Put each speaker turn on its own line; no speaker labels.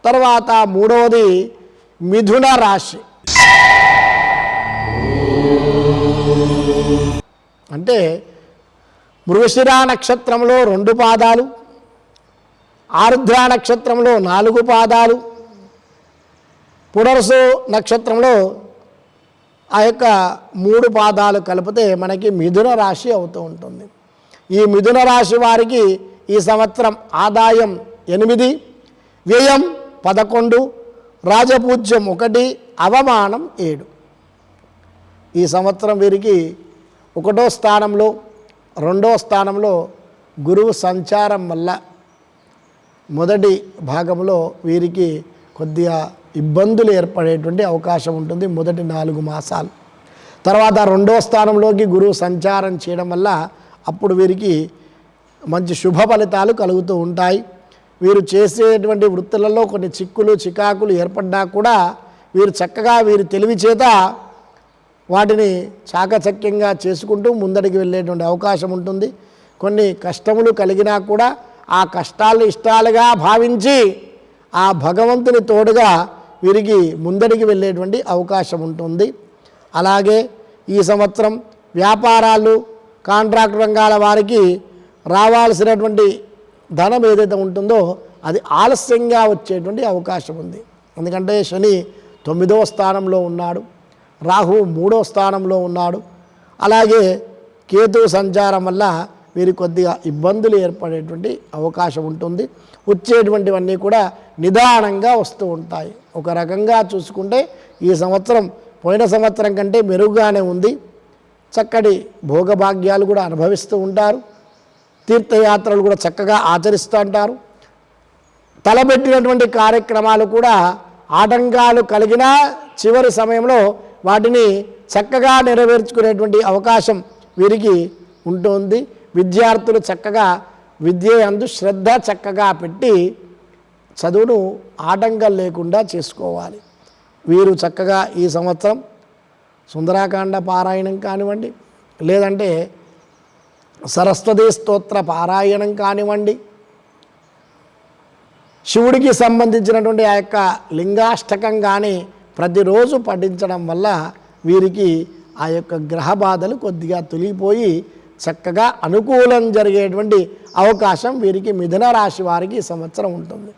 తర్వాత మూడవది మిథున రాశి. అంటే మృగశిర నక్షత్రంలో 2 పాదాలు, ఆరుద్ర నక్షత్రంలో 4 పాదాలు, పునర్సు నక్షత్రంలో ఆ యొక్క 3 పాదాలు కలిపితే మనకి మిథున రాశి అవుతూ ఉంటుంది. ఈ మిథున రాశి వారికి ఈ సంవత్సరం ఆదాయం 8, వ్యయం 11, రాజపూజ్యం 1, అవమానం 7. ఈ సంవత్సరం వీరికి 1వ స్థానంలో 2వ స్థానంలో గురువు సంచారం వల్ల మొదటి భాగంలో వీరికి కొద్దిగా ఇబ్బందులు ఏర్పడేటువంటి అవకాశం ఉంటుంది మొదటి 4 మాసాలు. తర్వాత 2వ స్థానంలోకి గురువు సంచారం చేయడం వల్ల అప్పుడు వీరికి మంచి శుభ ఫలితాలు కలుగుతూ ఉంటాయి. వీరు చేసేటువంటి వృత్తులలో కొన్ని చిక్కులు చికాకులు ఏర్పడ్డా కూడా వీరు చక్కగా వీరి తెలివి చేత వాటిని చాకచక్యంగా చేసుకుంటూ ముందడికి వెళ్ళేటువంటి అవకాశం ఉంటుంది. కొన్ని కష్టములు కలిగినా కూడా ఆ కష్టాలను ఇష్టాలుగా భావించి ఆ భగవంతుని తోడుగా వీరికి ముందడికి వెళ్ళేటువంటి అవకాశం ఉంటుంది. అలాగే ఈ సంవత్సరం వ్యాపారాలు కాంట్రాక్ట్ రంగాల వారికి రావాల్సినటువంటి ధనం ఏదైతే ఉంటుందో అది ఆలస్యంగా వచ్చేటువంటి అవకాశం ఉంది. ఎందుకంటే శని 9వ స్థానంలో ఉన్నాడు, రాహు 3వ స్థానంలో ఉన్నాడు. అలాగే కేతు సంచారం వల్ల వీరికి కొద్దిగా ఇబ్బందులు ఏర్పడేటువంటి అవకాశం ఉంటుంది. వచ్చేటువంటివన్నీ కూడా నిదానంగా వస్తూ ఉంటాయి. ఒక రకంగా చూసుకుంటే ఈ సంవత్సరం పోయిన సంవత్సరం కంటే మెరుగ్గానే ఉంది. చక్కటి భోగభాగ్యాలు కూడా అనుభవిస్తూ ఉంటారు. తీర్థయాత్రలు కూడా చక్కగా ఆచరిస్తూ ఉంటారు. తలబెట్టినటువంటి కార్యక్రమాలు కూడా ఆటంకాలు కలిగినా చివరి సమయంలో వాటిని చక్కగా నెరవేర్చుకునేటువంటి అవకాశం వీరికి ఉంటుంది. విద్యార్థులు చక్కగా విద్య యందు శ్రద్ధ చక్కగా పెట్టి చదువును ఆటంకం లేకుండా చేసుకోవాలి. వీరు చక్కగా ఈ సంవత్సరం సుందరాకాండ పారాయణం కానివ్వండి, లేదంటే సరస్వతీ స్తోత్ర పారాయణం కానివ్వండి, శివుడికి సంబంధించినటువంటి ఆ యొక్క లింగాష్టకం కానీ ప్రతిరోజు పఠించడం వల్ల వీరికి ఆ యొక్క గ్రహ బాధలు కొద్దిగా తొలగిపోయి చక్కగా అనుకూలం జరిగేటువంటి అవకాశం వీరికి మిథున రాశి వారికి ఈ సంవత్సరం ఉంటుంది.